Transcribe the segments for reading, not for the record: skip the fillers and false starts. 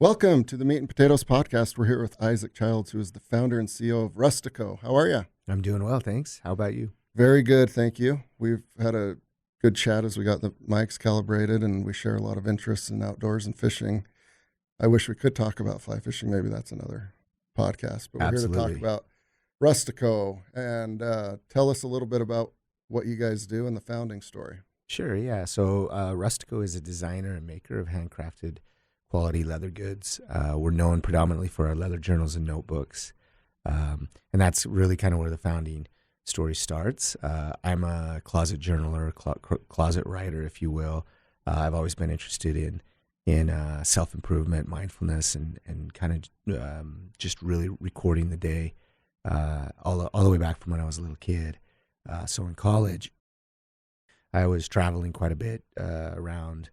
Welcome to the Meat and Potatoes Podcast. We're here with Isaac Childs, who is the founder and CEO of Rustico. How are you? I'm doing well, thanks. How about you? Very good, thank you. We've had a good chat as we got the mics calibrated, and we share a lot of interests in outdoors and fishing. I wish we could talk about fly fishing. Maybe that's another podcast. But we're Absolutely. here to talk about Rustico and tell us a little bit about what you guys do and the founding story. Sure, yeah. So Rustico is a designer and maker of handcrafted quality leather goods. We're known predominantly for our leather journals and notebooks. And that's really kind of where the founding story starts. I'm a closet journaler, closet writer, if you will. I've always been interested in self-improvement, mindfulness, and kind of just really recording the day all the way back from when I was a little kid. So in college, I was traveling quite a bit around,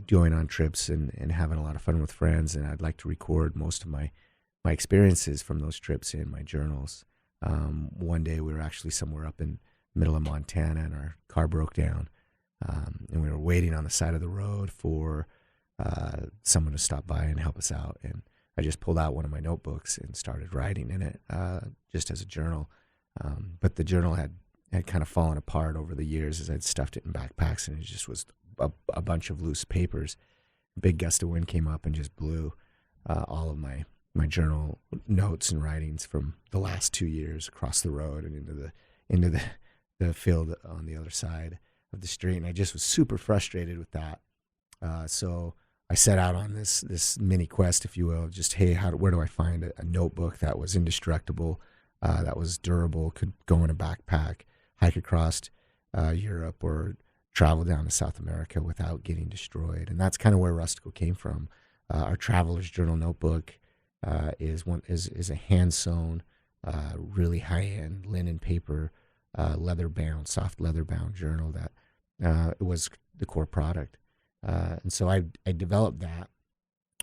going on trips and having a lot of fun with friends, and I'd like to record most of my experiences from those trips in my journals. One day we were actually somewhere up in the middle of Montana, and our car broke down, and we were waiting on the side of the road for someone to stop by and help us out. And I just pulled out one of my notebooks and started writing in it, just as a journal. But the journal had kind of fallen apart over the years as I'd stuffed it in backpacks, and it just was a bunch of loose papers. A big gust of wind came up and just blew all of my journal notes and writings from the last 2 years across the road and into the field on the other side of the street. And I just was super frustrated with that. So I set out on this mini quest, if you will, just, hey, where do I find a notebook that was indestructible, that was durable, could go in a backpack, hike across Europe, or travel down to South America without getting destroyed. And that's kind of where Rustico came from. Our Traveler's Journal notebook is a hand-sewn, really high-end linen paper, soft leather-bound journal that was the core product. And so I developed that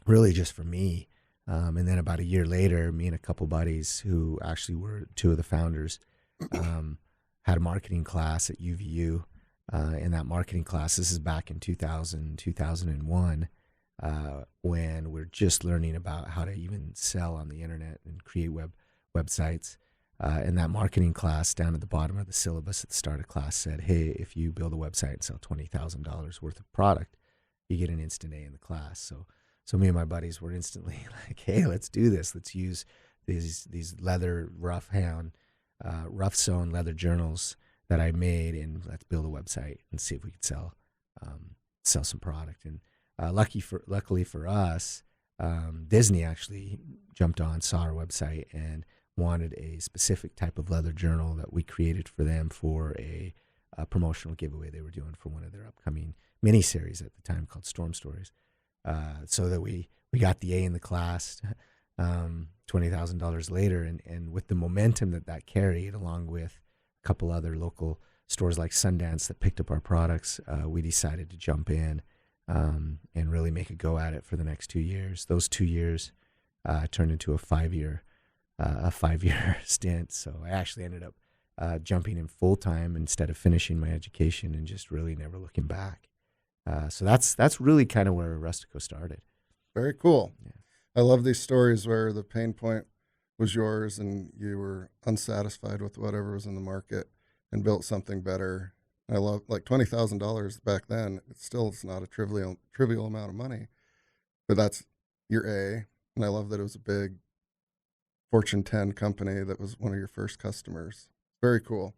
really just for me. And then about a year later, me and a couple buddies who actually were two of the founders had a marketing class at UVU. In that marketing class, this is back in 2001, when we're just learning about how to even sell on the internet and create websites. And that marketing class down at the bottom of the syllabus at the start of class said, hey, if you build a website and sell $20,000 worth of product, you get an instant A in the class. So me and my buddies were instantly like, hey, let's do this. Let's use these leather rough sewn leather journals that I made, and let's build a website and see if we could sell some product. And luckily for us, Disney actually jumped on, saw our website, and wanted a specific type of leather journal that we created for them for a promotional giveaway they were doing for one of their upcoming miniseries at the time called Storm Stories. So that we got the A in the class, $20,000 later, and with the momentum that carried, along with a couple other local stores like Sundance that picked up our products, we decided to jump in and really make a go at it for the next 2 years. Those 2 years turned into a 5-year stint. So I actually ended up jumping in full time instead of finishing my education and just really never looking back. So that's really kind of where Rustico started. Very cool. Yeah. I love these stories where the pain point was yours and you were unsatisfied with whatever was in the market and built something better. I love, like, $20,000 back then. It's not a trivial amount of money, but that's your A. And I love that it was a big Fortune 10 company that was one of your first customers. Very cool.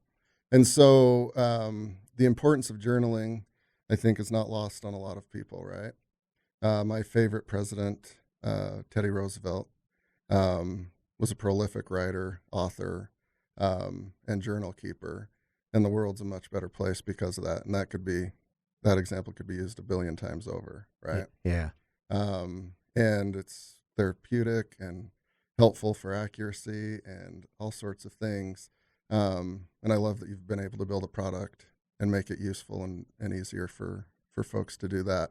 And so the importance of journaling, I think, is not lost on a lot of people, right? My favorite president, Teddy Roosevelt, was a prolific writer, author, and journal keeper. And the world's a much better place because of that. And that example could be used a billion times over, right? Yeah. And it's therapeutic and helpful for accuracy and all sorts of things. And I love that you've been able to build a product and make it useful and easier for folks to do that.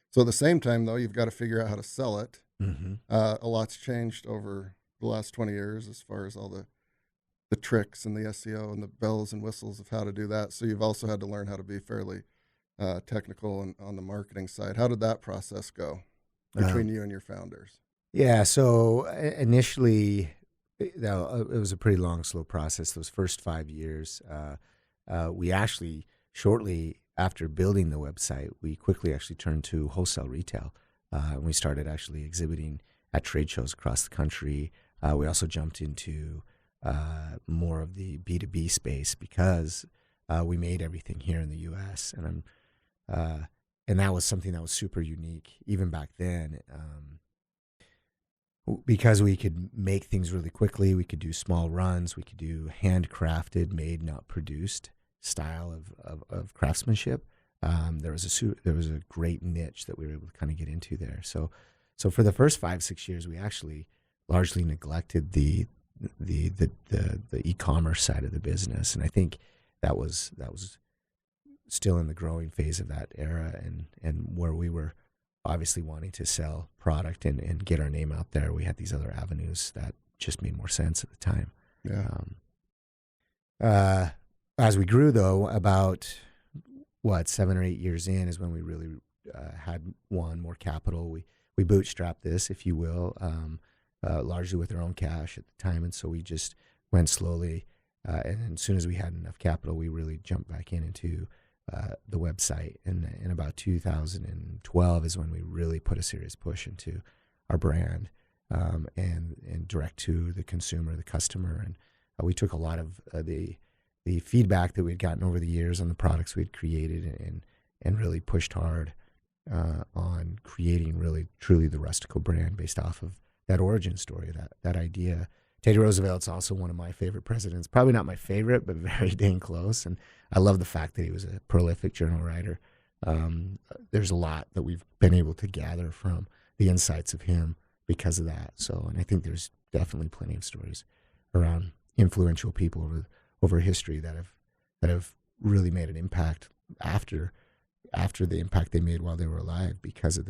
So at the same time, though, you've got to figure out how to sell it. Mm-hmm. A lot's changed over the last 20 years as far as all the tricks and the SEO and the bells and whistles of how to do that. So you've also had to learn how to be fairly technical and on the marketing side. How did that process go? between you and your founders? Yeah, so initially, it was a pretty long, slow process. Those first 5 years, we actually, shortly after building the website, we quickly actually turned to wholesale retail. And we started actually exhibiting at trade shows across the country. We also jumped into more of the B2B space because we made everything here in the U.S. And that was something that was super unique even back then. Because we could make things really quickly, we could do small runs, we could do handcrafted, made, not produced style of craftsmanship. There was a great niche that we were able to kind of get into there. So for the first 5-6 years, we actually largely neglected the e-commerce side of the business, and I think that was still in the growing phase of that era, and where we were obviously wanting to sell product and get our name out there. We had these other avenues that just made more sense at the time. Yeah. As we grew, though, about 7 or 8 years in is when we really had more capital. We bootstrapped this, if you will, largely with our own cash at the time, and so we just went slowly. And as soon as we had enough capital, we really jumped back into the website. And in about 2012 is when we really put a serious push into our brand and direct to the consumer, the customer. And we took a lot of the feedback that we'd gotten over the years on the products we'd created and really pushed hard on creating really truly the Rustico brand based off of that origin story, that idea. Teddy Roosevelt's also one of my favorite presidents. Probably not my favorite, but very dang close. And I love the fact that he was a prolific journal writer. There's a lot that we've been able to gather from the insights of him because of that. So, and I think there's definitely plenty of stories around influential people over history that have really made an impact after the impact they made while they were alive because of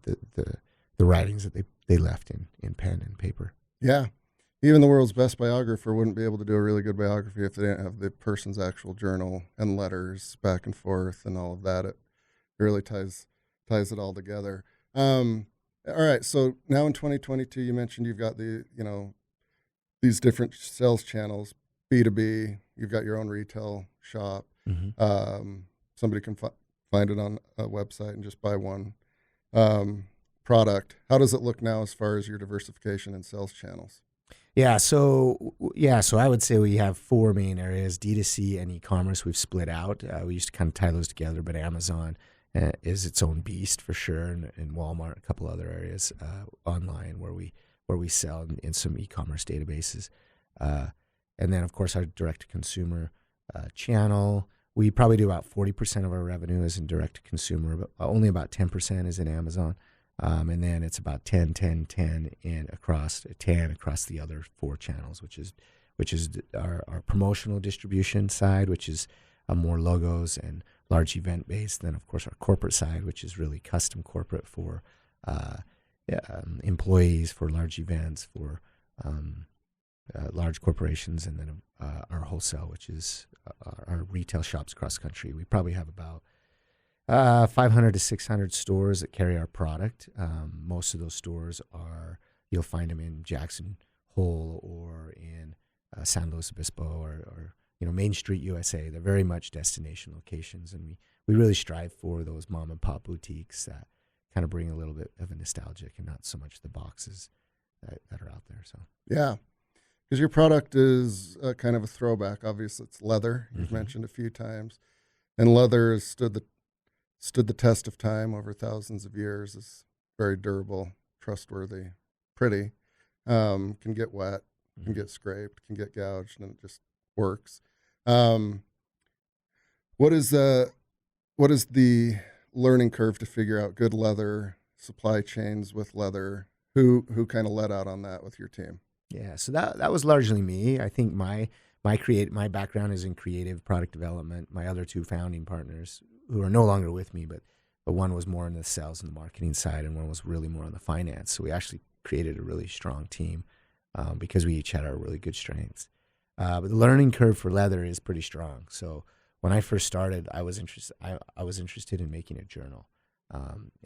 the writings that they left in pen and paper. Yeah. Even the world's best biographer wouldn't be able to do a really good biography if they didn't have the person's actual journal and letters back and forth and all of that. It really ties it all together. All right. So now in 2022, you mentioned you've got these different sales channels, B2B. You've got your own retail shop. Mm-hmm. Somebody can find it on a website and just buy one product. How does it look now as far as your diversification in sales channels? So I would say we have 4 main areas: D2C and e-commerce. We've split out. We used to kind of tie those together, but Amazon is its own beast for sure, and Walmart, a couple other areas online where we sell in some e-commerce databases, and then of course our direct-to-consumer channel. We probably do about 40% of our revenue is in direct-to-consumer, but only about 10% is in Amazon. And then it's about 10 across the other 4 channels, which is our promotional distribution side, which is more logos and large event based. Then of course our corporate side, which is really custom corporate for employees, for large events, for large corporations, and then our wholesale, which is our retail shops across the country. We probably have about 500 to 600 stores that carry our product. Most of those stores you'll find them in Jackson Hole or in San Luis Obispo or Main Street, USA. They're very much destination locations, and we really strive for those mom and pop boutiques that kind of bring a little bit of a nostalgic and not so much the boxes that are out there. So yeah, because your product is kind of a throwback. Obviously, it's leather. You've Mm-hmm. mentioned a few times, and leather has stood the test of time over thousands of years. Is very durable, trustworthy, pretty. Can get wet, can get scraped, can get gouged, and it just works. What is the learning curve to figure out good leather supply chains with leather? Who kind of led out on that with your team? Yeah, so that was largely me. I think my background is in creative product development. My other 2 founding partners, who are no longer with me, but one was more on the sales and the marketing side, and one was really more on the finance. So we actually created a really strong team because we each had our really good strengths. But the learning curve for leather is pretty strong. So when I first started, I was interested in making a journal,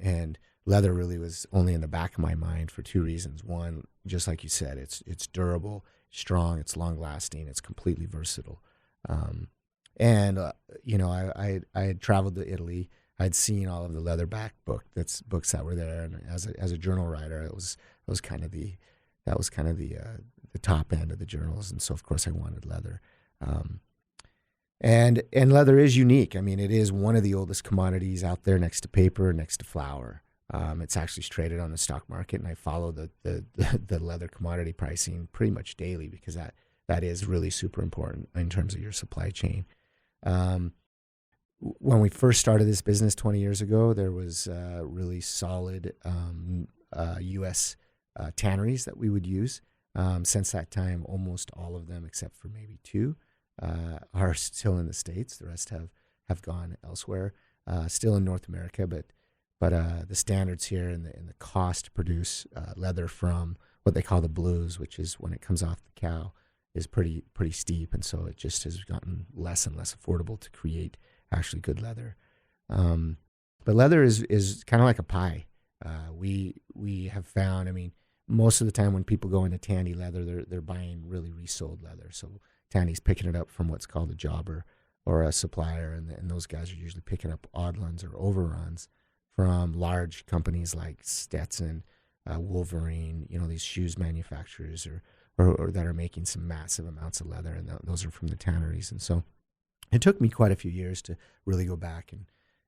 and leather really was only in the back of my mind for two reasons. One, just like you said, it's durable, strong, it's long lasting, it's completely versatile. And I had traveled to Italy. I'd seen all of the leatherback books that were there, and as a journal writer, it was kind of the top end of the journals, and so of course I wanted leather. And leather is unique. I mean, it is one of the oldest commodities out there, next to paper, next to flour. It's actually traded on the stock market, and I follow the leather commodity pricing pretty much daily because that is really super important in terms of your supply chain. When we first started this business 20 years ago, there was really solid U.S. Tanneries that we would use. Since that time, almost all of them, except for maybe two, are still in the States. The rest have gone elsewhere, still in North America, but the standards here and the cost to produce leather from what they call the blues, which is when it comes off the cow, is pretty steep, and so it just has gotten less and less affordable to create actually good leather. But leather is kind of like a pie. We have found, I mean, most of the time when people go into Tandy leather, they're buying really resold leather. So Tandy's picking it up from what's called a jobber or a supplier, and those guys are usually picking up oddluns or overruns from large companies like Stetson, Wolverine, these shoes manufacturers or that are making some massive amounts of leather, and those are from the tanneries. And so it took me quite a few years to really go back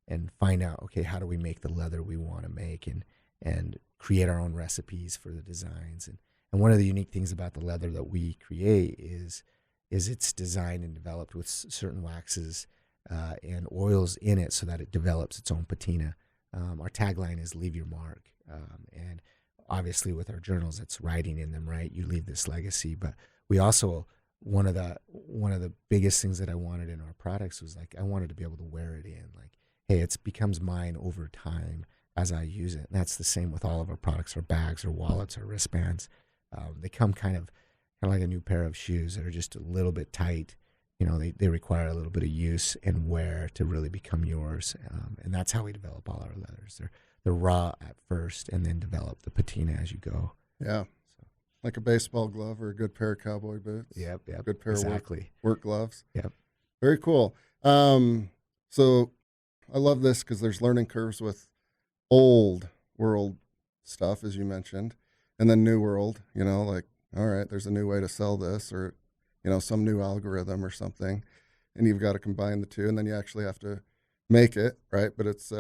and find out, okay, how do we make the leather we want to make and create our own recipes for the designs. And one of the unique things about the leather that we create is it's designed and developed with certain waxes and oils in it so that it develops its own patina. Our tagline is "Leave your mark," and obviously with our journals, it's writing in them, right? You leave this legacy, but we also one of the biggest things that I wanted in our products was like I wanted to be able to wear it in, like, hey, it becomes mine over time as I use it. And that's the same with all of our products, our bags, our wallets, our wristbands. They come kind of like a new pair of shoes that are just a little bit tight. They require a little bit of use and wear to really become yours. And that's how we develop all our leathers. They're raw at first and then develop the patina as you go. Yeah. So, like a baseball glove or a good pair of cowboy boots. Yep. Good pair exactly. of work gloves. Yep. Very cool. So I love this because there's learning curves with old world stuff, as you mentioned, and then new world, like, all right, there's a new way to sell this or, some new algorithm or something, and you've got to combine the two, and then you actually have to make it, right? But it's,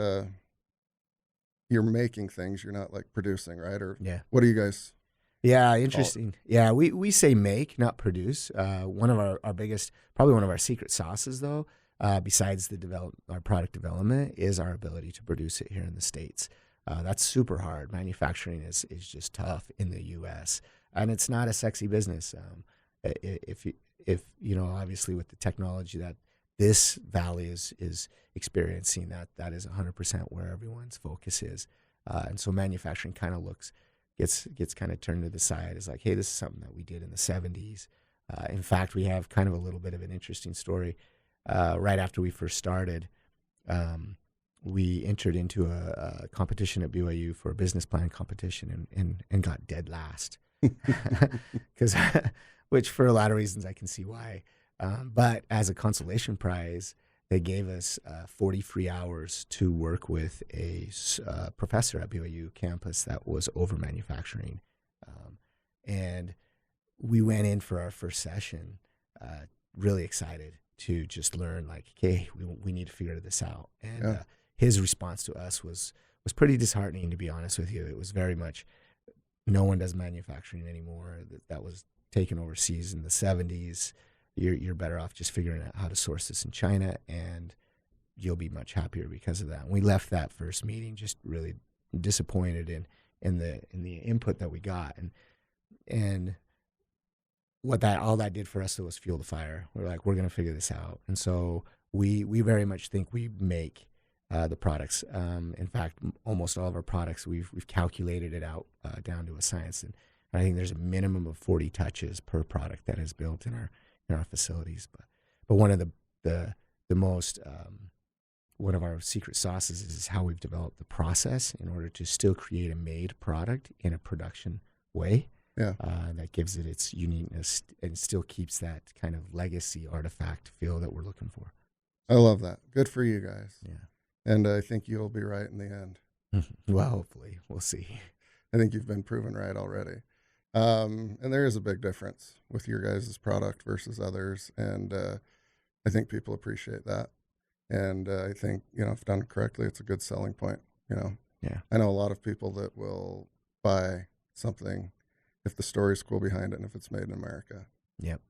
you're making things, you're not like producing, right? Or yeah. What do you guys? Yeah, interesting. Yeah, we say make, not produce. One of our biggest, probably one of our secret sauces, though, besides our product development, is our ability to produce it here in the States. That's super hard. Manufacturing is just tough in the U.S., and it's not a sexy business. If obviously with the technology that this valley is experiencing, that is 100% where everyone's focus is, and so manufacturing kind of gets kind of turned to the side as like, hey, this is something that we did in the 70s. In fact, we have kind of a little bit of an interesting story. Right after we first started, we entered into a competition at BYU for a business plan competition and got dead last. Which for a lot of reasons I can see why. But as a consolation prize, they gave us 40 free hours to work with a professor at BYU campus that was over manufacturing. And we went in for our first session really excited to just learn, like, okay, we need to figure this out. And his response to us was pretty disheartening, to be honest with you. It was very much, no one does manufacturing anymore. That was taken overseas in the 70s. You're better off just figuring out how to source this in China, and you'll be much happier because of that. And we left that first meeting just really disappointed in the input that we got, and what all that did for us was fuel the fire. We're like, we're going to figure this out, and so we very much think we make the products. In fact, almost all of our products, we've calculated it out down to a science, and I think there's a minimum of 40 touches per product that is built in our facilities. But one of the most one of our secret sauces is how we've developed the process in order to still create a made product in a production way. Yeah. That gives it its uniqueness and still keeps that kind of legacy artifact feel that we're looking for. I love that. Good for you guys. Yeah. And I think you'll be right in the end. Well, hopefully. We'll see. I think you've been proven right already. And there is a big difference with your guys' product versus others. And I think people appreciate that. And I think, if done correctly, it's a good selling point. Yeah. I know a lot of people that will buy something if the story's cool behind it and if it's made in America. Yep.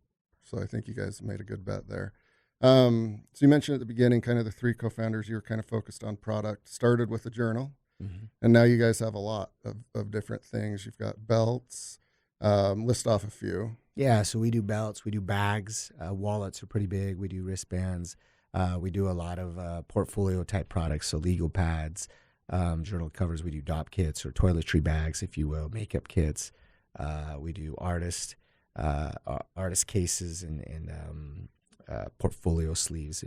So I think you guys made a good bet there. So you mentioned at the beginning, kind of the three co-founders, you were kind of focused on product, started with a journal, and now you guys have a lot of different things. You've got belts, list off a few. Yeah, so we do belts, we do bags, wallets are pretty big, we do wristbands, we do a lot of portfolio type products, so legal pads, journal covers, we do dop kits or toiletry bags, if you will, makeup kits. We do artist cases and portfolio sleeves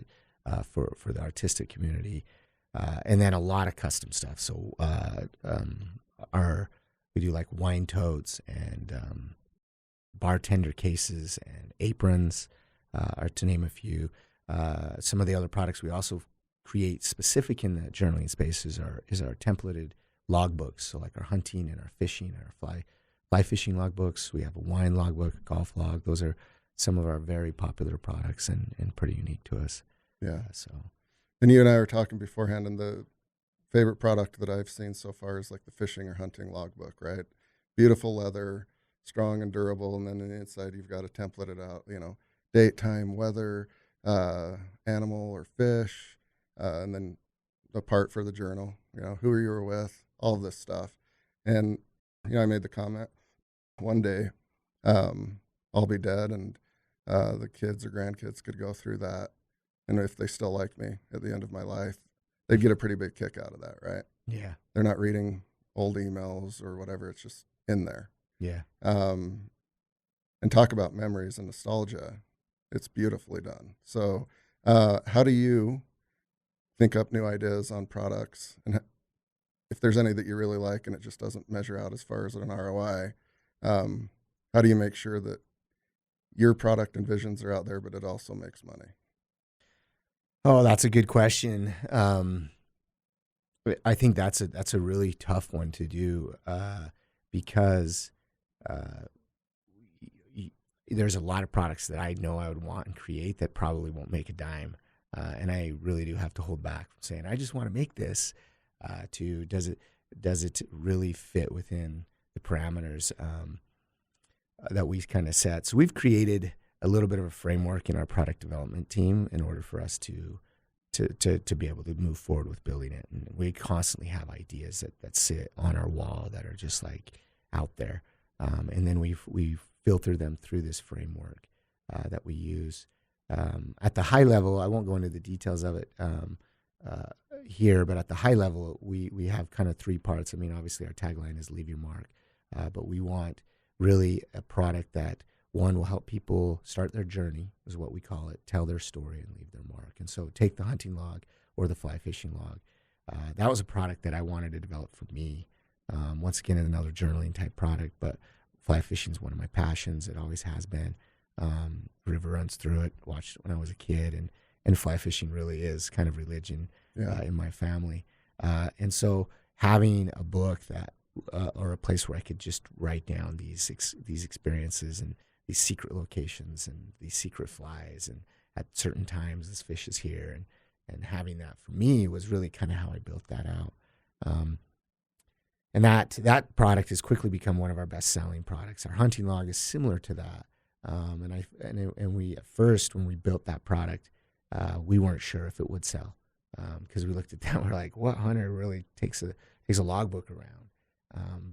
for the artistic community, and then a lot of custom stuff. So we do like wine totes and bartender cases and aprons, are to name a few. Some of the other products we also create specific in the journaling space is our templated logbooks. So like our hunting and our fishing and our fly fishing logbooks. We have a wine logbook, a golf log. Those are some of our very popular products and pretty unique to us. Yeah. So, and you and I were talking beforehand, and the favorite product that I've seen so far is like the fishing or hunting logbook, right? Beautiful leather, strong and durable, and then on the inside you've got to template it out, date, time, weather, animal or fish, and then the part for the journal, who you were with, all of this stuff. And, I made the comment, one day I'll be dead and the kids or grandkids could go through that. And if they still like me at the end of my life, they'd get a pretty big kick out of that, right? Yeah. They're not reading old emails or whatever. It's just in there. Yeah. And talk about memories and nostalgia. It's beautifully done. So how do you think up new ideas on products? And if there's any that you really like and it just doesn't measure out as far as an ROI, how do you make sure that your product and visions are out there, but it also makes money? Oh, that's a good question. I think that's a really tough one to do because there's a lot of products that I know I would want and create that probably won't make a dime, and I really do have to hold back from saying I just want to make this. To does it really fit within the parameters that we kind of set? So we've created a little bit of a framework in our product development team in order for us to be able to move forward with building it. And we constantly have ideas that sit on our wall that are just like out there. And then we filter them through this framework that we use. At the high level, I won't go into the details of it here, but at the high level, we have kind of three parts. I mean, obviously our tagline is leave your mark, but we want really a product that, one, will help people start their journey, is what we call it, tell their story and leave their mark. And so take the hunting log or the fly fishing log. That was a product that I wanted to develop for me. Once again, another journaling type product, but fly fishing is one of my passions. It always has been. River runs through it, watched it when I was a kid, and fly fishing really is kind of religion in my family. And so having a book that, or a place where I could just write down these experiences and these secret locations and these secret flies, and at certain times this fish is here, and having that for me was really kind of how I built that out. And that product has quickly become one of our best selling products. Our hunting log is similar to that. And we at first, when we built that product, we weren't sure if it would sell, because we looked at that, we're like, what hunter really takes a logbook around?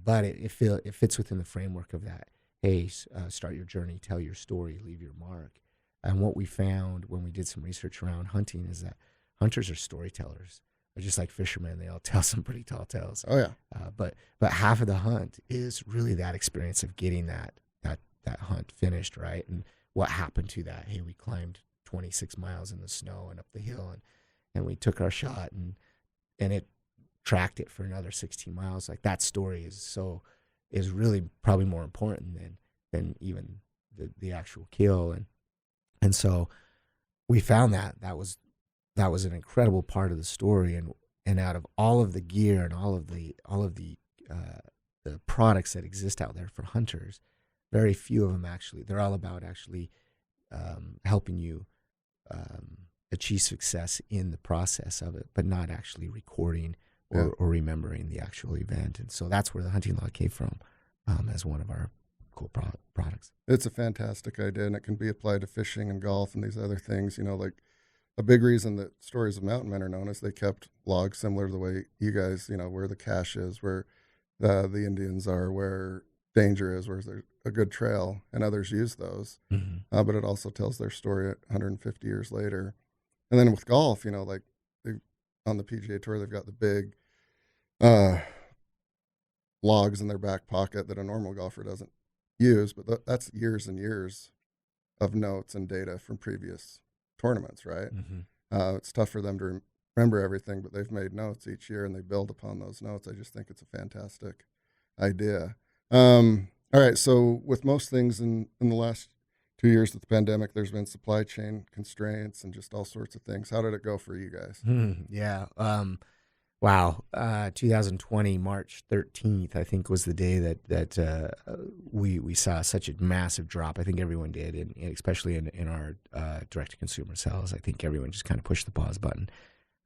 But it fits within the framework of that. Hey, start your journey, tell your story, leave your mark. And what we found when we did some research around hunting is that hunters are storytellers. They're just like fishermen; they all tell some pretty tall tales. Oh yeah. But half of the hunt is really that experience of getting that hunt finished, right? And what happened to that? Hey, we climbed 26 miles in the snow and up the hill, and we took our shot, and it tracked it for another 16 miles. Like, that story is really probably more important than even the actual kill. And so we found that was an incredible part of the story. And out of all of the gear and all of the products that exist out there for hunters, very few of them actually, they're all about actually helping you achieve success in the process of it, but not actually recording or remembering the actual event. And so that's where the hunting log came from, as one of our cool products. It's a fantastic idea, and it can be applied to fishing and golf and these other things. Like a big reason that stories of mountain men are known is they kept logs similar to the way you guys, where the cache is, where the Indians are, where danger is, where there's a good trail, and others use those. Mm-hmm. But it also tells their story 150 years later. And then with golf, like on the PGA Tour, they've got the big logs in their back pocket that a normal golfer doesn't use, but that's years and years of notes and data from previous tournaments, right? Mm-hmm. It's tough for them to remember everything, but they've made notes each year and they build upon those notes. I just think it's a fantastic idea. All right, so with most things in the last 2 years with the pandemic, there's been supply chain constraints and just all sorts of things. How did it go for you guys? Yeah. Wow. 2020, March 13th, I think, was the day that we saw such a massive drop. I think everyone did, and especially in our direct-to-consumer sales. I think everyone just kind of pushed the pause button.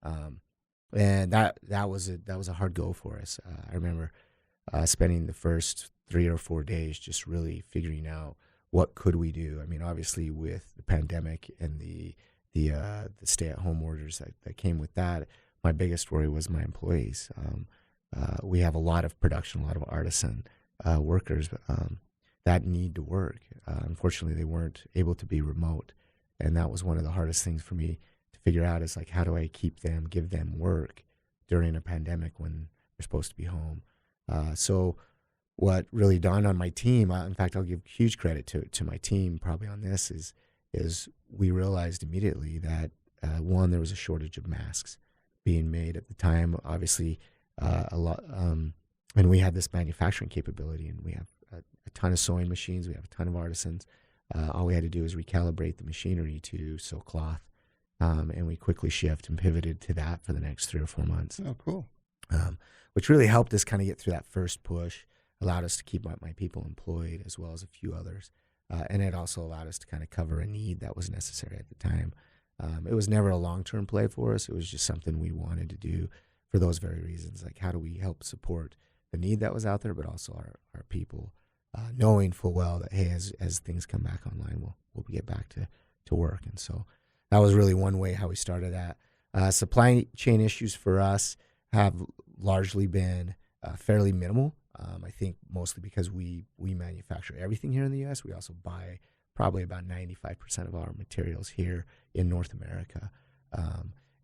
And that was a hard go for us. I remember spending the first 3 or 4 days just really figuring out what could we do. I mean, obviously with the pandemic and the stay-at-home orders that came with that, my biggest worry was my employees. We have a lot of production, a lot of artisan workers that need to work. Unfortunately, they weren't able to be remote, and that was one of the hardest things for me to figure out, is like, how do I give them work during a pandemic when they're supposed to be home? So what really dawned on my team, in fact, I'll give huge credit to my team probably on this, is we realized immediately that one, there was a shortage of masks being made at the time. Obviously, a lot, and we had this manufacturing capability, and we have a ton of sewing machines. We have a ton of artisans. All we had to do is recalibrate the machinery to sew cloth, and we quickly shift and pivoted to that for the next 3 or 4 months. Oh, cool. Which really helped us kind of get through that first push, allowed us to keep my people employed, as well as a few others. And it also allowed us to kind of cover a need that was necessary at the time. It was never a long-term play for us. It was just something we wanted to do for those very reasons. Like, how do we help support the need that was out there, but also our people, knowing full well that, hey, as things come back online, we'll get back to work. And so that was really one way how we started that. Supply chain issues for us have largely been fairly minimal. I think mostly because we manufacture everything here in the U.S. We also buy probably about 95% of our materials here in North America.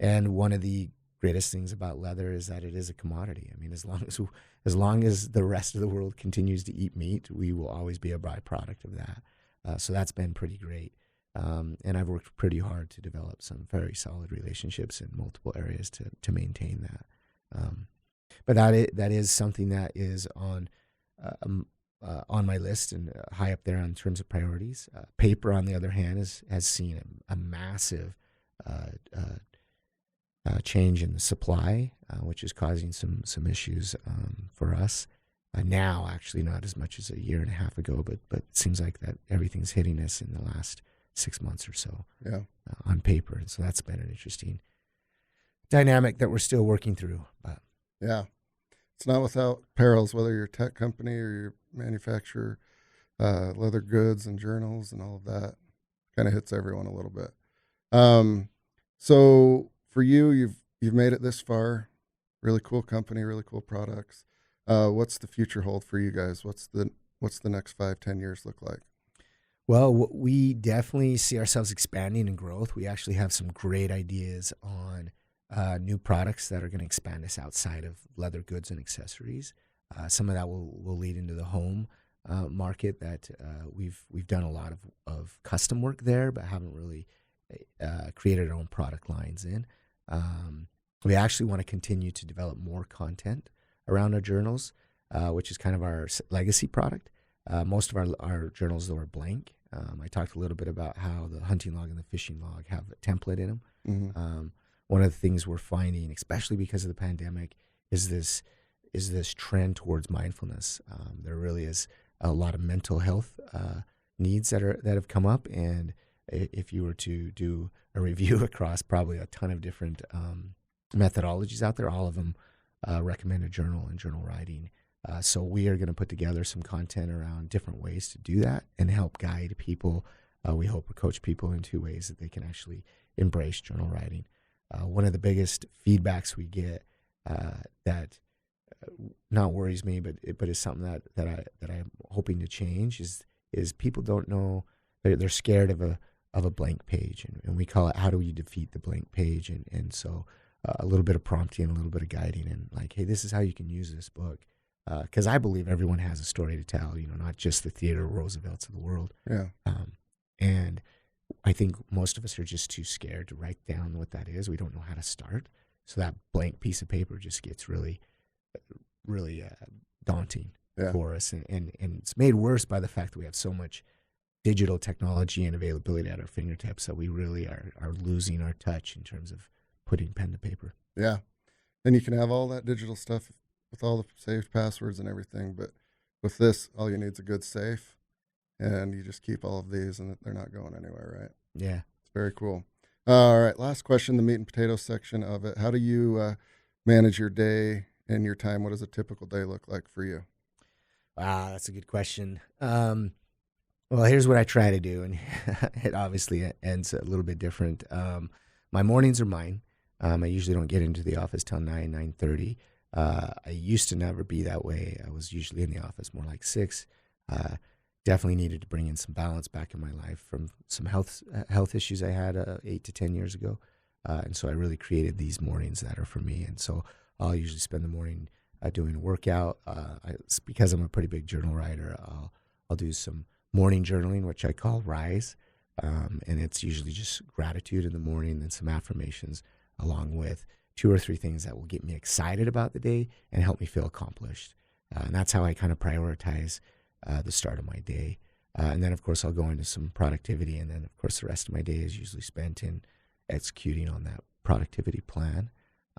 And one of the greatest things about leather is that it is a commodity. I mean, as long as the rest of the world continues to eat meat, we will always be a byproduct of that. So that's been pretty great. And I've worked pretty hard to develop some very solid relationships in multiple areas to maintain that. But that is something that is on my list and high up there in terms of priorities. Paper, on the other hand, has seen a massive change in the supply, which is causing some issues for us. Now, actually, not as much as a year and a half ago, but it seems like that everything's hitting us in the last 6 months or so. Yeah. On paper. And so that's been an interesting dynamic that we're still working through. But yeah, it's not without perils, whether you're a tech company or you manufacture leather goods and journals and all of that. Kind of hits everyone a little bit. So for you, you've made it this far. Really cool company, really cool products. What's the future hold for you guys? What's the next 5-10 years look like? Well, we definitely see ourselves expanding in growth. We actually have some great ideas on new products that are going to expand us outside of leather goods and accessories. Some of that will lead into the home market that we've done a lot of custom work there, but haven't really created our own product lines in. We actually want to continue to develop more content around our journals, which is kind of our legacy product. Most of our journals, though, are blank. I talked a little bit about how the hunting log and the fishing log have a template in them. Mm-hmm. One of the things we're finding, especially because of the pandemic, is this trend towards mindfulness. There really is a lot of mental health needs that have come up, and if you were to do a review across probably a ton of different methodologies out there, all of them recommend a journal and journal writing. So we are going to put together some content around different ways to do that and help guide people. We hope to coach people into ways that they can actually embrace journal writing. One of the biggest feedbacks we get that not worries me, but is something that I'm hoping to change is people don't know, they're scared of a blank page, and we call it, how do we defeat the blank page? And so a little bit of prompting, a little bit of guiding, and like, hey, this is how you can use this book. Because I believe everyone has a story to tell, not just the Theodore Roosevelts of the world. Yeah. And I think most of us are just too scared to write down what that is. We don't know how to start. So that blank piece of paper just gets really, really daunting for us. And it's made worse by the fact that we have so much digital technology and availability at our fingertips that we really are losing our touch in terms of putting pen to paper. Yeah. And you can have all that digital stuff with all the saved passwords and everything, but with this, all you need is a good safe, and you just keep all of these, and they're not going anywhere, right? Yeah. It's very cool. All right, last question, the meat and potatoes section of it. How do you manage your day and your time? What does a typical day look like for you? Wow, that's a good question. Well, here's what I try to do, and it obviously ends a little bit different. My mornings are mine. I usually don't get into the office till 9:30. I used to never be that way. I was usually in the office more like 6. Definitely needed to bring in some balance back in my life from some health issues I had 8 to 10 years ago. And so I really created these mornings that are for me. And so I'll usually spend the morning doing a workout. Because I'm a pretty big journal writer, I'll do some morning journaling, which I call Rise. And it's usually just gratitude in the morning and some affirmations, along with 2 or 3 things that will get me excited about the day and help me feel accomplished. And that's how I kind of prioritize the start of my day. And then, of course, I'll go into some productivity. And then, of course, the rest of my day is usually spent in executing on that productivity plan.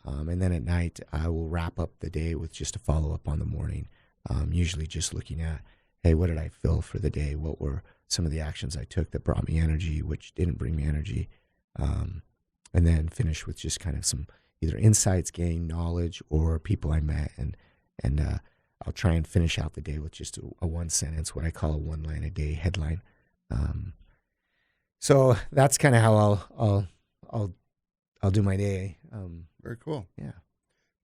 And then at night, I will wrap up the day with just a follow-up on the morning, usually just looking at, hey, what did I feel for the day? What were some of the actions I took that brought me energy, which didn't bring me energy? And then finish with just kind of some either insights gained, knowledge, or people I met, and I'll try and finish out the day with just a one sentence, what I call a 1 line a day headline. So that's kind of how I'll do my day. Very cool. Yeah.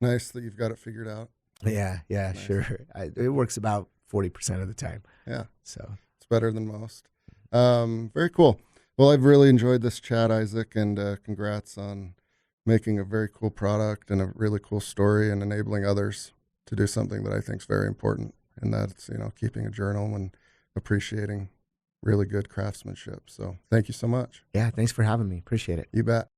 Nice that you've got it figured out. Yeah, nice. Sure. It works about 40% of the time. Yeah. So it's better than most. Very cool. Well, I've really enjoyed this chat, Isaac, and congrats on making a very cool product and a really cool story and enabling others to do something that I think is very important. And that's, keeping a journal and appreciating really good craftsmanship. So thank you so much. yeah, thanks for having me. Appreciate it. You bet.